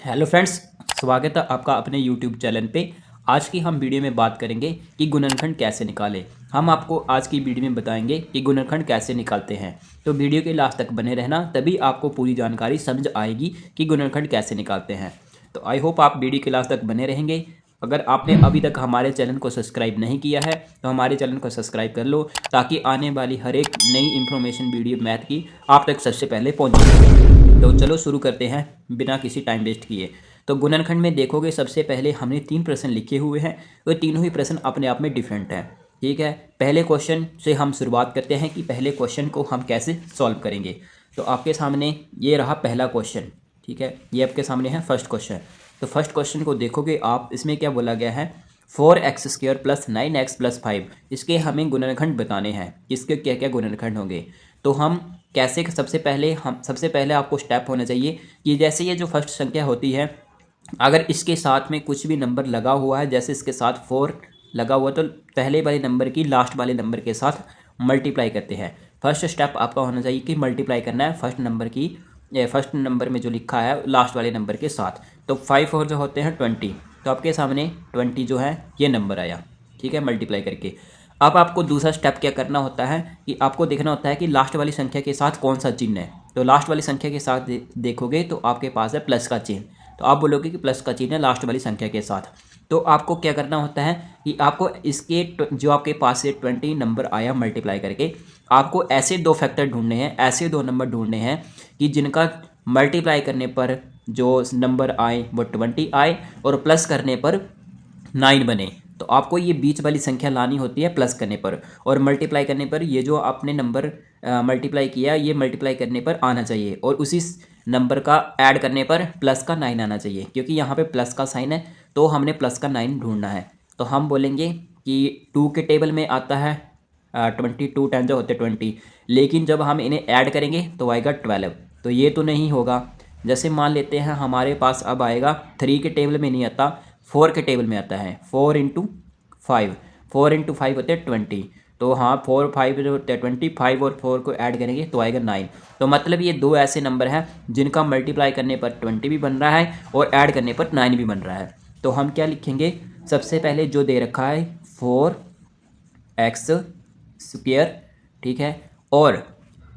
Hello friends, स्वागत है आपका अपने यूट्यूब चैनल पे। आज की हम वीडियो में बात करेंगे कि गुणनखंड कैसे निकालें। हम आपको आज की वीडियो में बताएंगे कि गुणनखंड कैसे निकालते हैं। तो वीडियो के लास्ट तक बने रहना, तभी आपको पूरी जानकारी समझ आएगी कि गुणनखंड कैसे निकालते हैं। तो आई होप आप वीडियो के लास्ट तक बने रहेंगे। अगर आपने अभी तक हमारे चैनल को सब्सक्राइब नहीं किया है तो हमारे चैनल को सब्सक्राइब कर लो, ताकि आने वाली हर एक नई इन्फॉर्मेशन वीडियो मैथ की आप तक सबसे पहले पहुँचे। तो चलो शुरू करते हैं बिना किसी टाइम वेस्ट किए। तो गुणनखंड में देखोगे, सबसे पहले हमने 3 प्रश्न लिखे हुए हैं। वो तीनों ही प्रश्न अपने आप में डिफरेंट हैं। ठीक है, पहले क्वेश्चन से हम शुरुआत करते हैं कि पहले क्वेश्चन को हम कैसे सॉल्व करेंगे। तो आपके सामने ये रहा पहला क्वेश्चन। ठीक है, ये आपके सामने है फर्स्ट क्वेश्चन। तो फर्स्ट क्वेश्चन को देखोगे आप, इसमें क्या बोला गया है, 4x² + 9x + 5। इसके हमें गुणनखंड बताने हैं, इसके क्या क्या गुणनखंड होंगे। तो हम कैसे, सबसे पहले आपको स्टेप होना चाहिए कि जैसे ये जो फर्स्ट संख्या होती है, अगर इसके साथ में कुछ भी नंबर लगा हुआ है, जैसे इसके साथ 4 लगा हुआ, तो पहले वाले नंबर की लास्ट वाले नंबर के साथ मल्टीप्लाई करते हैं। फर्स्ट स्टेप आपका होना चाहिए कि मल्टीप्लाई करना है फर्स्ट नंबर में जो लिखा है लास्ट वाले नंबर के साथ। तो 5 और जो होते हैं 20, तो आपके सामने 20 जो है ये नंबर आया। ठीक है, मल्टीप्लाई करके। अब आपको दूसरा स्टेप क्या करना होता है कि आपको देखना होता है कि लास्ट वाली संख्या के साथ कौन सा चिन्ह है। तो लास्ट वाली संख्या के साथ देखोगे तो आपके पास है प्लस का चिन्ह। तो आप बोलोगे कि प्लस का चिन्ह है लास्ट वाली संख्या के साथ। तो आपको क्या करना होता है कि आपको इसके जो आपके पास से 20 नंबर आया मल्टीप्लाई करके, आपको ऐसे दो फैक्टर ढूंढने हैं, ऐसे दो नंबर ढूंढने हैं कि जिनका मल्टीप्लाई करने पर जो नंबर आए वो 20 आए और प्लस करने पर 9 बने। तो आपको ये बीच वाली संख्या लानी होती है प्लस करने पर, और मल्टीप्लाई करने पर ये जो आपने नंबर मल्टीप्लाई किया ये मल्टीप्लाई करने पर आना चाहिए, और उसी नंबर का ऐड करने पर प्लस का 9 आना चाहिए। क्योंकि यहाँ पे प्लस का साइन है तो हमने प्लस का 9 ढूंढना है। तो हम बोलेंगे कि 2 के टेबल में आता है 22 टाइम जो होते हैं 20, लेकिन जब हम इन्हें ऐड करेंगे तो आएगा 12। तो ये तो नहीं होगा। जैसे मान लेते हैं हमारे पास अब आएगा 3 के टेबल में नहीं आता, 4 के टेबल में आता है। 4 × 5, 4 × 5 होते हैं 20। तो हाँ, 4 5 जो होते हैं 25, और 4 को ऐड करेंगे तो आएगा 9। तो मतलब ये दो ऐसे नंबर हैं जिनका मल्टीप्लाई करने पर 20 भी बन रहा है और ऐड करने पर 9 भी बन रहा है। तो हम क्या लिखेंगे, सबसे पहले जो दे रखा है 4x², ठीक है, और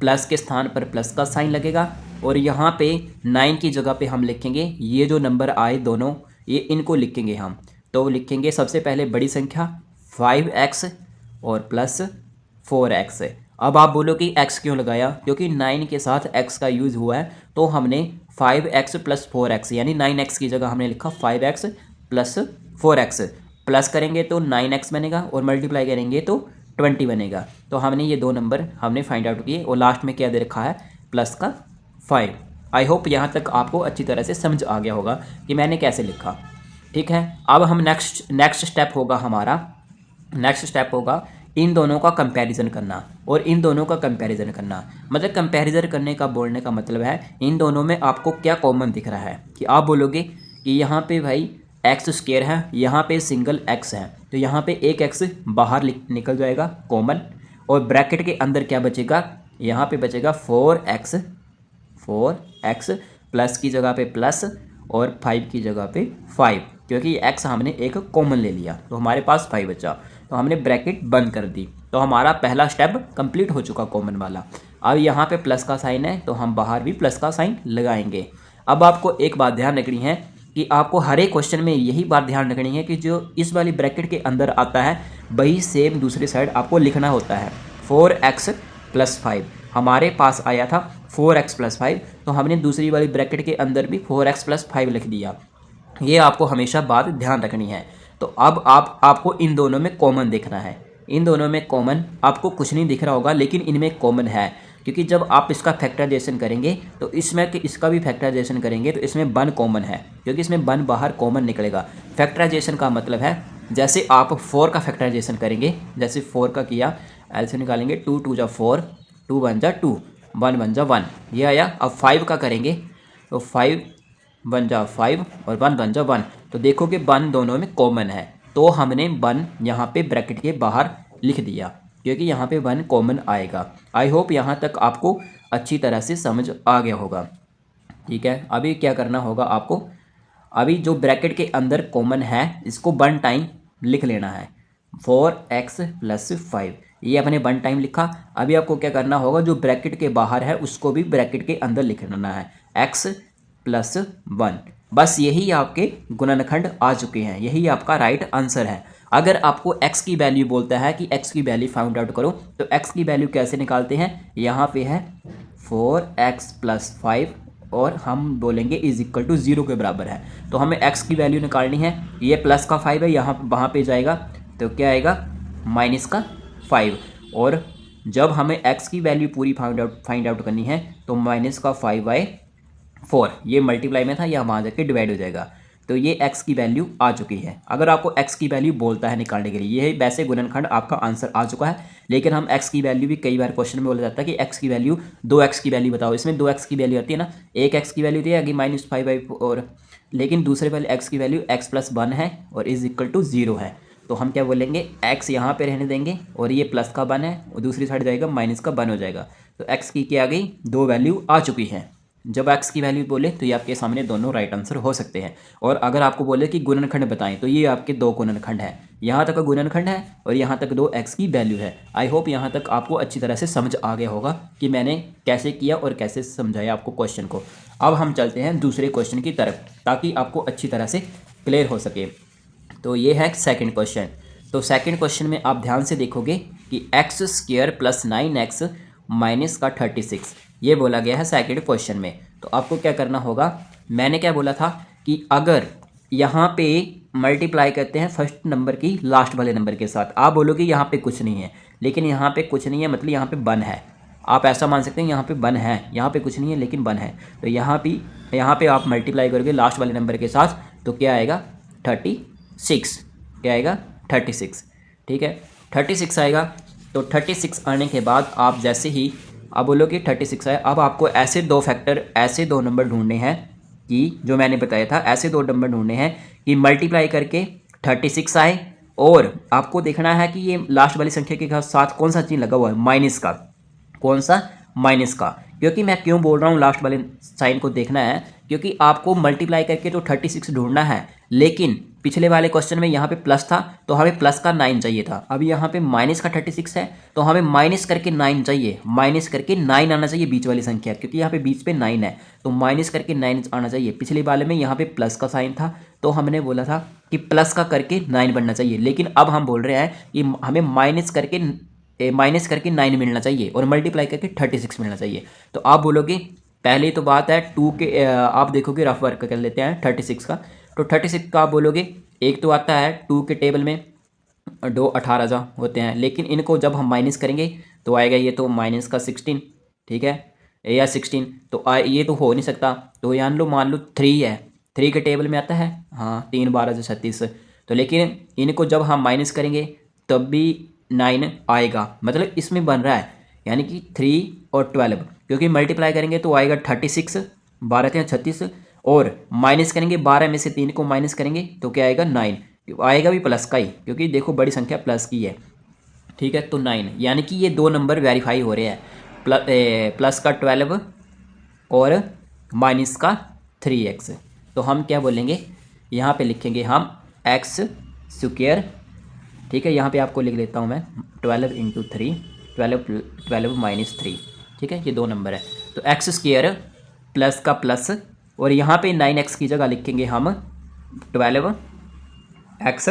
प्लस के स्थान पर प्लस का साइन लगेगा, और यहाँ पे 9 की जगह पे हम लिखेंगे ये जो नंबर आए दोनों, ये इनको लिखेंगे हम। तो लिखेंगे सबसे पहले बड़ी संख्या 5x और प्लस 4x। अब आप बोलो कि x क्यों लगाया, क्योंकि 9 के साथ x का यूज़ हुआ है। तो हमने 5x + 4x यानी 9x की जगह हमने लिखा 5x + 4x। प्लस करेंगे तो 9x बनेगा और मल्टीप्लाई करेंगे तो 20 बनेगा। तो हमने ये दो नंबर हमने फाइंड आउट किए, और लास्ट में क्या दे रखा है, प्लस का 5। आई होप यहाँ तक आपको अच्छी तरह से समझ आ गया होगा कि मैंने कैसे लिखा। ठीक है, अब हम नेक्स्ट स्टेप होगा हमारा, नेक्स्ट स्टेप होगा इन दोनों का कंपैरिजन करना, और इन दोनों का कंपैरिजन करना मतलब कंपैरिजन करने का बोलने का मतलब है इन दोनों में आपको क्या कॉमन दिख रहा है। कि आप बोलोगे कि यहाँ पे भाई x² है, यहाँ पे सिंगल x है, तो यहाँ पे एक x बाहर निकल जाएगा कॉमन, और ब्रैकेट के अंदर क्या बचेगा, यहाँ पे बचेगा 4x प्लस की जगह पे प्लस और 5 की जगह पे 5, क्योंकि x हमने एक कॉमन ले लिया तो हमारे पास 5 बचा, तो हमने ब्रैकेट बंद कर दी। तो हमारा पहला स्टेप कंप्लीट हो चुका कॉमन वाला। अब यहाँ पे प्लस का साइन है तो हम बाहर भी प्लस का साइन लगाएंगे। अब आपको एक बात ध्यान रखनी है कि आपको हर एक क्वेश्चन में यही बात ध्यान रखनी है कि जो इस वाली ब्रैकेट के अंदर आता है वही सेम दूसरी साइड आपको लिखना होता है। 4x + 5 हमारे पास आया था 4x + 5, तो हमने दूसरी वाली ब्रैकेट के अंदर भी 4x + 5 लिख दिया। ये आपको हमेशा बात ध्यान रखनी है। तो अब आपको इन दोनों में कॉमन देखना है। इन दोनों में कॉमन आपको कुछ नहीं दिख रहा होगा, लेकिन इनमें कॉमन है। क्योंकि जब आप इसका फैक्टराइजेशन करेंगे तो इसमें कि इसका भी फैक्टराइजेशन करेंगे तो इसमें 1 कॉमन है, क्योंकि इसमें 1 बाहर कॉमन निकलेगा। फैक्टराइजेशन का मतलब है जैसे आप 4 का फैक्टराइजेशन करेंगे, जैसे 4 का किया, एलसीएम निकालेंगे, 2 2 जा 4, 2 1 जा 2, 1 1 जा 1, ये आया। अब 5 का करेंगे तो 5 1 जा 5 और 1 1 जा 1, तो देखोगे 1 दोनों में कॉमन है, तो हमने 1 यहाँ पे ब्रैकेट के बाहर लिख दिया, क्योंकि यहाँ पे 1 कॉमन आएगा। आई होप यहाँ तक आपको अच्छी तरह से समझ आ गया होगा। ठीक है, अभी क्या करना होगा आपको, अभी जो ब्रैकेट के अंदर कॉमन है इसको 1 टाइम लिख लेना है, 4x + 5, ये अपने 1 टाइम लिखा। अभी आपको क्या करना होगा, जो ब्रैकेट के बाहर है उसको भी ब्रैकेट के अंदर लिख लेना है, x + 1। बस यही आपके गुणनखंड आ चुके हैं, यही आपका राइट आंसर है। अगर आपको x की वैल्यू बोलता है कि x की वैल्यू फाइंड आउट करो, तो x की वैल्यू कैसे निकालते हैं, यहाँ पे है 4x + 5 और हम बोलेंगे = 0 के बराबर है। तो हमें x की वैल्यू निकालनी है, ये प्लस का 5 है, यहाँ वहाँ पे जाएगा तो क्या आएगा -5। और जब हमें x की वैल्यू पूरी फाइंड आउट करनी है तो -5/4, ये मल्टीप्लाई में था, यह वहाँ जाके डिवाइड हो जाएगा। तो ये x की वैल्यू आ चुकी है। अगर आपको x की वैल्यू बोलता है निकालने के लिए, ये वैसे गुणनखंड आपका आंसर आ चुका है। लेकिन हम x की वैल्यू भी कई बार क्वेश्चन में बोला जाता है कि x की वैल्यू 2x की वैल्यू बताओ, इसमें 2x की वैल्यू आती है ना, एक x की वैल्यू दी है -5/4, लेकिन दूसरे वाले x की वैल्यू x + 1 है और = 0 है। तो हम क्या बोलेंगे, x यहाँ पे रहने देंगे और ये प्लस का 1 है और दूसरी साइड जाएगा माइनस का 1 हो जाएगा। तो x की क्या आ गई, 2 वैल्यू आ चुकी हैं। जब x की वैल्यू बोले तो ये आपके सामने दोनों राइट आंसर हो सकते हैं। और अगर आपको बोले कि गुणनखंड बताएं, तो ये आपके 2 गुणनखंड है, यहाँ तक का गुणनखंड है और यहाँ तक 2x की वैल्यू है। आई होप यहाँ तक आपको अच्छी तरह से समझ आ गया होगा कि मैंने कैसे किया और कैसे समझाया आपको क्वेश्चन को। अब हम चलते हैं दूसरे क्वेश्चन की तरफ, ताकि आपको अच्छी तरह से क्लियर हो सके। तो ये है सेकंड क्वेश्चन। तो सेकंड क्वेश्चन में आप ध्यान से देखोगे कि x² + 9x - 36, ये बोला गया है सेकंड क्वेश्चन में। तो आपको क्या करना होगा, मैंने क्या बोला था कि अगर यहाँ पे मल्टीप्लाई करते हैं फर्स्ट नंबर की लास्ट वाले नंबर के साथ, आप बोलोगे यहाँ पे कुछ नहीं है, लेकिन यहाँ पे कुछ नहीं है मतलब यहाँ पे 1 है। आप ऐसा मान सकते हैं यहाँ पे 1 है, यहाँ पे कुछ नहीं है लेकिन 1 है। तो यहाँ पे आप मल्टीप्लाई करोगे लास्ट वाले नंबर के साथ, तो क्या आएगा 36, क्या आएगा 36, ठीक है 36 आएगा। तो 36 आने के बाद आप जैसे ही अब बोलोगे 36 आए, अब आपको ऐसे 2 फैक्टर, ऐसे 2 नंबर ढूंढने हैं कि जो मैंने बताया था, ऐसे 2 नंबर ढूंढने हैं कि मल्टीप्लाई करके 36 आए, और आपको देखना है कि ये लास्ट वाली संख्या के साथ कौन सा चिन्ह लगा हुआ है, माइनस का। कौन सा, माइनस का। क्योंकि मैं क्यों बोल रहा हूँ लास्ट वाले साइन को देखना है, क्योंकि आपको मल्टीप्लाई करके तो 36 ढूंढना है, लेकिन पिछले वाले क्वेश्चन में यहाँ पे प्लस था तो हमें प्लस का 9 चाहिए था। अभी यहाँ पे माइनस का 36 है तो हमें माइनस करके 9 चाहिए, माइनस करके 9 आना चाहिए बीच वाली संख्या, क्योंकि यहाँ पे बीच पे 9 है तो माइनस करके 9 आना चाहिए। पिछले वाले में यहाँ पे प्लस का साइन था तो हमने बोला था कि प्लस का करके 9 बनना चाहिए, लेकिन अब हम बोल रहे हैं कि हमें माइनस करके 9 मिलना चाहिए और मल्टीप्लाई करके 36 मिलना चाहिए। तो आप बोलोगे, पहले तो बात है 2 के, आप देखोगे रफ वर्क कर लेते हैं 36 का। तो 36 का आप बोलोगे, एक तो आता है 2 के टेबल में 2 18 होते हैं, लेकिन इनको जब हम माइनस करेंगे तो आएगा ये तो माइनस का 16, ठीक है, या 16 तो ये तो हो नहीं सकता। तो मान लो 3 है, 3 के टेबल में आता है, हाँ 3 12 36। तो लेकिन इनको जब हम माइनस करेंगे तब भी 9 आएगा, मतलब इसमें बन रहा है यानी कि 3 और 12, क्योंकि मल्टीप्लाई करेंगे तो आएगा 36, 12 × 36, और माइनस करेंगे 12 में से 3 को माइनस करेंगे तो क्या आएगा 9, आएगा भी प्लस का ही, क्योंकि देखो बड़ी संख्या प्लस की है, ठीक है। तो 9 यानी कि ये 2 नंबर वेरीफाई हो रहे हैं, प्लस का 12 और माइनस का 3x। तो हम क्या बोलेंगे, यहाँ पे लिखेंगे हम x², ठीक है, यहाँ पे आपको लिख लेता हूँ मैं 12 × 3, 12 - 3, ठीक है, ये 2 नंबर है। तो x² प्लस का प्लस, और यहाँ पे 9x की जगह लिखेंगे हम 12x,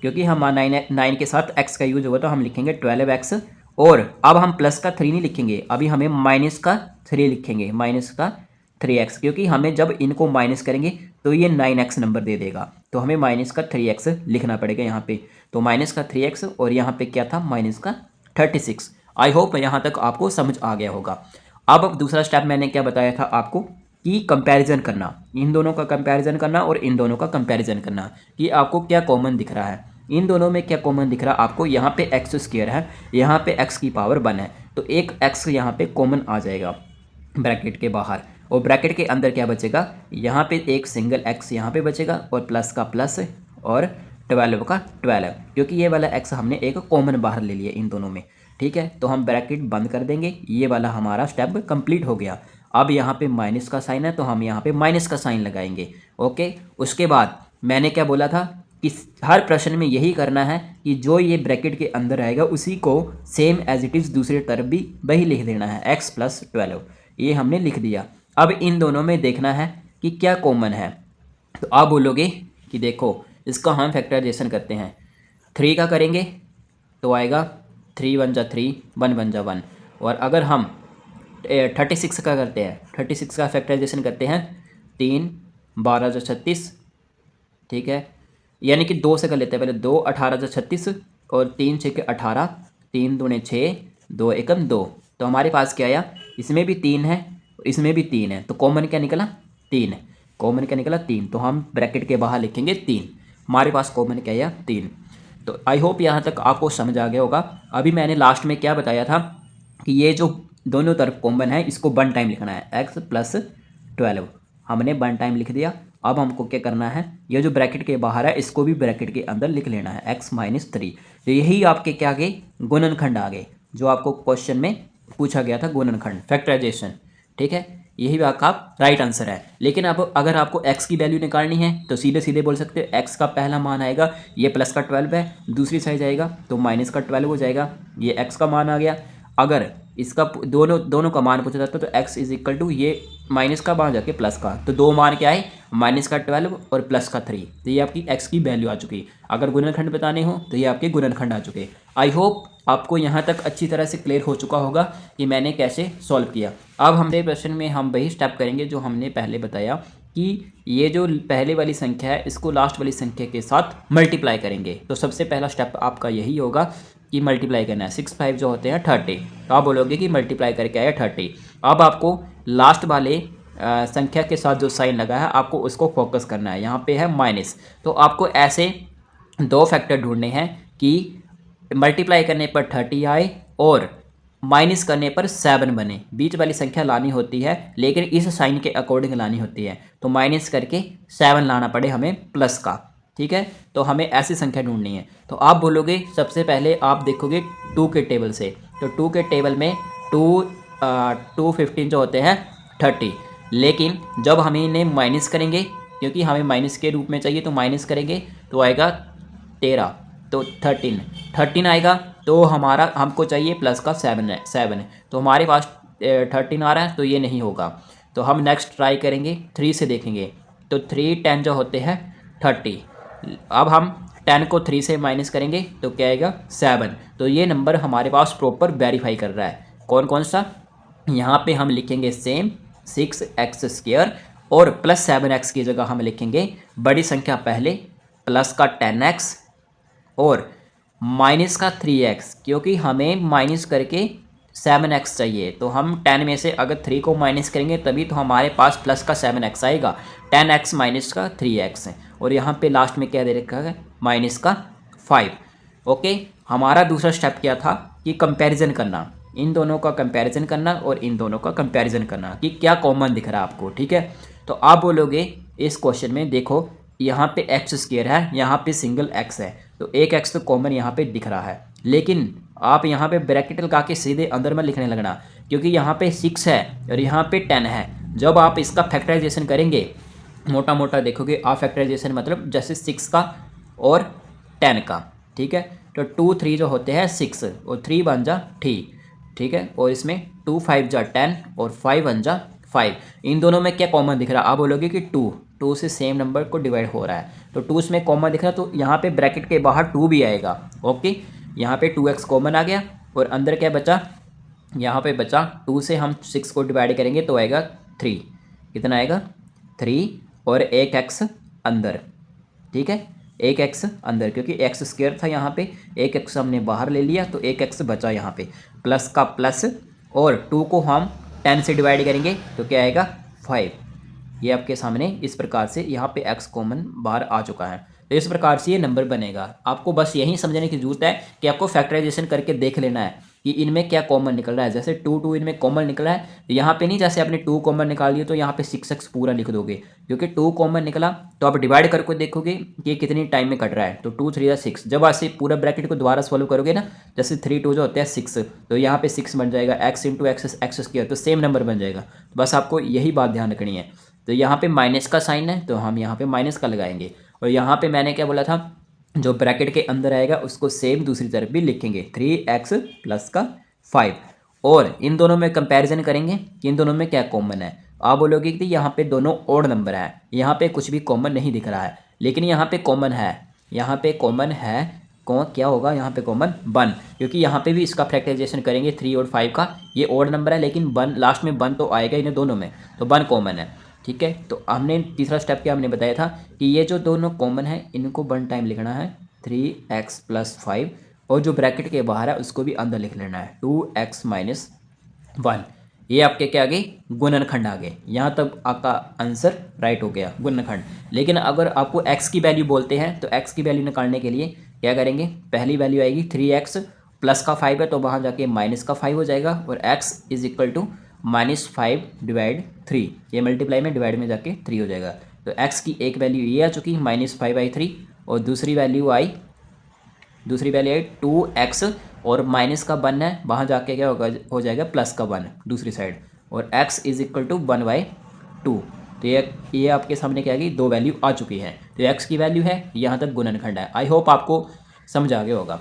क्योंकि हम 9 के साथ x का यूज होगा तो हम लिखेंगे 12x। और अब हम प्लस का 3 नहीं लिखेंगे, अभी हमें माइनस का 3 लिखेंगे, माइनस का 3x, क्योंकि हमें जब इनको माइनस करेंगे तो ये 9x नंबर दे देगा, तो हमें माइनस का 3x लिखना पड़ेगा यहाँ पे। तो माइनस का 3x और यहाँ पे क्या था, माइनस का 36। आई होप यहाँ तक आपको समझ आ गया होगा। अब दूसरा स्टेप मैंने क्या बताया था आपको कि कंपैरिजन करना, इन दोनों का कंपैरिजन करना और इन दोनों का कंपैरिजन करना कि आपको क्या कॉमन दिख रहा है। इन दोनों में क्या कॉमन दिख रहा है आपको, यहाँ पे x² है, यहाँ पे x की पावर 1 है, तो एक x यहाँ पे कॉमन आ जाएगा ब्रैकेट के बाहर, और ब्रैकेट के अंदर क्या बचेगा, यहाँ पे एक सिंगल x यहाँ पे बचेगा और प्लस का प्लस और 12 का 12, क्योंकि ये वाला x हमने एक कॉमन बाहर ले लिया इन दोनों में, ठीक है। तो हम ब्रैकेट बंद कर देंगे, ये वाला हमारा स्टेप कंप्लीट हो गया। अब यहाँ पे माइनस का साइन है तो हम यहाँ पे माइनस का साइन लगाएंगे। ओके, उसके बाद मैंने क्या बोला था कि हर प्रश्न में यही करना है कि जो ये ब्रैकेट के अंदर आएगा उसी को सेम एज इट इज़ दूसरी तरफ भी वही लिख देना है, x + 12। ये हमने लिख दिया। अब इन दोनों में देखना है कि क्या कॉमन है। तो आप बोलोगे कि देखो इसका हम फैक्टराइजेशन करते हैं, 3 का करेंगे तो आएगा 3 × 1 = 3, 1 × 1 = 1। और अगर हम 36 का करते हैं, 36 का फैक्टराइजेशन करते हैं, 3 12 × 36, ठीक है, यानी कि 2 से कर लेते हैं पहले, 2 18 × 36 और 3 6 के 18, 3 दूने 6, 2 एकम 2। तो हमारे पास क्या आया, इसमें भी 3 है इसमें भी 3 है, तो कॉमन क्या निकला, 3। कॉमन क्या निकला, 3। तो हम ब्रैकेट के बाहर लिखेंगे 3। हमारे पास कॉमन क्या आया, 3। तो आई होप यहाँ तक आपको समझ आ गया होगा। अभी मैंने लास्ट में क्या बताया था कि ये जो दोनों तरफ कॉमन है इसको 1 टाइम लिखना है, x + 12। हमने 1 टाइम लिख दिया। अब हमको क्या करना है, ये जो ब्रैकेट के बाहर है इसको भी ब्रैकेट के अंदर लिख लेना है, x - 3। तो यही आपके क्या आ गए, गुणनखंड आ गए, जो आपको क्वेश्चन में पूछा गया था, गुणनखंड फैक्टराइजेशन। ठीक है, यही आपका राइट आंसर है। लेकिन अब अगर आपको x की वैल्यू निकालनी है तो सीधे सीधे बोल सकते हो, x का पहला मान आएगा, ये प्लस का 12 है, दूसरी साइड आएगा तो माइनस का 12 हो जाएगा, ये x का मान आ गया। अगर इसका दोनों का मान पूछा जाता है तो x = ये माइनस का मान जाके प्लस का, तो दो मान क्या है, माइनस का 12 और प्लस का 3। तो ये आपकी x की वैल्यू आ चुकी है। अगर गुणनखंड बताने हो तो ये आपके गुणनखंड आ चुके। आई होप आपको यहाँ तक अच्छी तरह से क्लियर हो चुका होगा कि मैंने कैसे सॉल्व किया। अब हमारे प्रश्न में हम वही स्टेप करेंगे जो हमने पहले बताया कि ये जो पहले वाली संख्या है इसको लास्ट वाली संख्या के साथ मल्टीप्लाई करेंगे। तो सबसे पहला स्टेप आपका यही होगा कि मल्टीप्लाई करना है। 6 5 जो होते हैं 30, तो आप बोलोगे कि मल्टीप्लाई करके आया 30। अब आपको लास्ट वाले संख्या के साथ जो साइन लगा है आपको उसको फोकस करना है। यहाँ पे है माइनस, तो आपको ऐसे दो फैक्टर ढूंढने हैं कि मल्टीप्लाई करने पर 30 आए और माइनस करने पर 7 बने। बीच वाली संख्या लानी होती है लेकिन इस साइन के अकॉर्डिंग लानी होती है, तो माइनस करके 7 लाना पड़े हमें प्लस का। ठीक है, तो हमें ऐसी संख्या ढूंढनी है। तो आप बोलोगे, सबसे पहले आप देखोगे 2 के टेबल से, तो 2 के टेबल में 2 15 जो होते हैं 30, लेकिन जब हम इन्हें माइनस करेंगे, क्योंकि हमें माइनस के रूप में चाहिए तो माइनस करेंगे तो आएगा 13, तो 13 आएगा। तो हमारा हमको चाहिए प्लस का 7 है, तो हमारे पास 13 आ रहा है, तो ये नहीं होगा। तो हम नेक्स्ट ट्राई करेंगे, 3 से देखेंगे, तो 3 10 जो होते हैं 30। अब हम 10 को 3 से माइनस करेंगे तो क्या आएगा, 7। तो ये नंबर हमारे पास प्रॉपर वेरीफाई कर रहा है। कौन कौन सा, यहाँ पे हम लिखेंगे सेम 6x² और प्लस 7x की जगह हम लिखेंगे बड़ी संख्या पहले, प्लस का 10x और माइनस का 3x, क्योंकि हमें माइनस करके 7x चाहिए। तो हम 10 में से अगर 3 को माइनस करेंगे तभी तो हमारे पास प्लस का 7x आएगा, 10x माइनस का 3x है। और यहाँ पे लास्ट में क्या दे रखा है, माइनस का 5। ओके, हमारा दूसरा स्टेप क्या था कि कंपैरिजन करना, इन दोनों का कंपैरिजन करना और इन दोनों का कंपैरिजन करना कि क्या कॉमन दिख रहा है आपको। ठीक है, तो आप बोलोगे इस क्वेश्चन में देखो यहाँ पे x² है, यहाँ पे सिंगल x है, तो एक x तो कॉमन यहाँ पे दिख रहा है। लेकिन आप यहाँ पे ब्रैकेट लगा के सीधे अंदर में लिखने लगना, क्योंकि यहाँ पे 6 है और यहाँ पे 10 है। जब आप इसका फैक्टराइजेशन करेंगे, मोटा मोटा देखोगे आप, फैक्टराइजेशन मतलब जैसे 6 का और 10 का। ठीक है, तो 2 3 जो होते हैं 6 और 3 1 जा 3। ठीक है, और इसमें 2 5 जा 10 और 5 1 जा 5। इन दोनों में क्या कॉमन दिख रहा है, आप बोलोगे कि 2 से सेम नंबर को डिवाइड हो रहा है, तो 2 इसमें कॉमन दिख रहा है, तो यहाँ पे ब्रैकेट के बाहर 2 भी आएगा। ओके, यहाँ पे 2x कॉमन आ गया और अंदर क्या बचा, यहाँ पे बचा 2 से हम 6 को डिवाइड करेंगे तो आएगा 3। कितना आएगा, 3 और एक x अंदर। ठीक है, एक x अंदर, क्योंकि x² था यहाँ पे, एक x हमने बाहर ले लिया तो एक x बचा यहाँ पे, प्लस का प्लस, और 2 को हम 10 से डिवाइड करेंगे तो क्या आएगा 5। ये आपके सामने इस प्रकार से यहाँ पे x कॉमन बाहर आ चुका है। तो इस प्रकार से ये नंबर बनेगा। आपको बस यही समझने की जरूरत है कि आपको फैक्टराइजेशन करके देख लेना है कि इनमें क्या कॉमन निकल रहा है। जैसे 2 इनमें कॉमन निकला है, तो यहाँ पे नहीं जैसे आपने 2 कॉमन निकाल दिया तो यहाँ पे 6x पूरा लिख दोगे, क्योंकि 2 कॉमन निकला तो आप डिवाइड करके देखोगे कि ये कितनी टाइम में कट रहा है। तो 2 3 या 6, जब ऐसे पूरा ब्रैकेट को दोबारा सॉल्व करोगे ना, जैसे 3 2 जो होता है 6, तो यहाँ पे 6 बन जाएगा, x इंटू एक्स स्क्वायर, तो सेम नंबर बन जाएगा। तो बस आपको यही बात ध्यान रखनी है। तो यहाँ पे माइनस का साइन है तो हम यहाँ पे माइनस का लगाएंगे, और यहाँ पे मैंने क्या बोला था, जो ब्रैकेट के अंदर आएगा उसको सेम दूसरी तरफ भी लिखेंगे, 3x प्लस का 5। और इन दोनों में कंपैरिजन करेंगे कि इन दोनों में क्या कॉमन है। आप बोलोगे कि यहाँ पे दोनों ओड नंबर है, यहाँ पे कुछ भी कॉमन नहीं दिख रहा है, लेकिन यहाँ पे कॉमन है, यहाँ पे कॉमन है। कौन क्या होगा यहाँ पे कॉमन? 1, क्योंकि यहाँ पे भी इसका फैक्टराइजेशन करेंगे 3 और 5 का। ये ओड नंबर है लेकिन 1 लास्ट में 1 तो आएगा इन्हें दोनों में, तो 1 कॉमन है। ठीक है, तो हमने तीसरा स्टेप क्या हमने बताया था कि ये जो दोनों कॉमन है इनको 1 टाइम लिखना है, 3x प्लस 5, और जो ब्रैकेट के बाहर है उसको भी अंदर लिख लेना है, 2x माइनस 1। ये आपके क्या आ गई? गुणनखंड आ गए। यहाँ तक आपका आंसर राइट हो गया, गुणनखंड। लेकिन अगर आपको x की वैल्यू बोलते हैं तो x की वैल्यू निकालने के लिए क्या करेंगे, पहली वैल्यू आएगी 3x प्लस का 5 है तो वहाँ जाके माइनस का 5 हो जाएगा, और x is equal to -5 divide 3, ये मल्टीप्लाई में डिवाइड में जाके 3 हो जाएगा। तो x की एक वैल्यू ये आ चुकी -5/3, और दूसरी वैल्यू आई 2x, और माइनस का 1 है, वहाँ जाके क्या होगा, हो जाएगा प्लस का 1 दूसरी साइड, और x इज इक्वल टू 1/2। तो ये आपके सामने क्या आ गई, 2 वैल्यू आ चुकी है। तो x की वैल्यू है, यहाँ तक गुणनखंड है। आई होप आपको समझ आ गया होगा।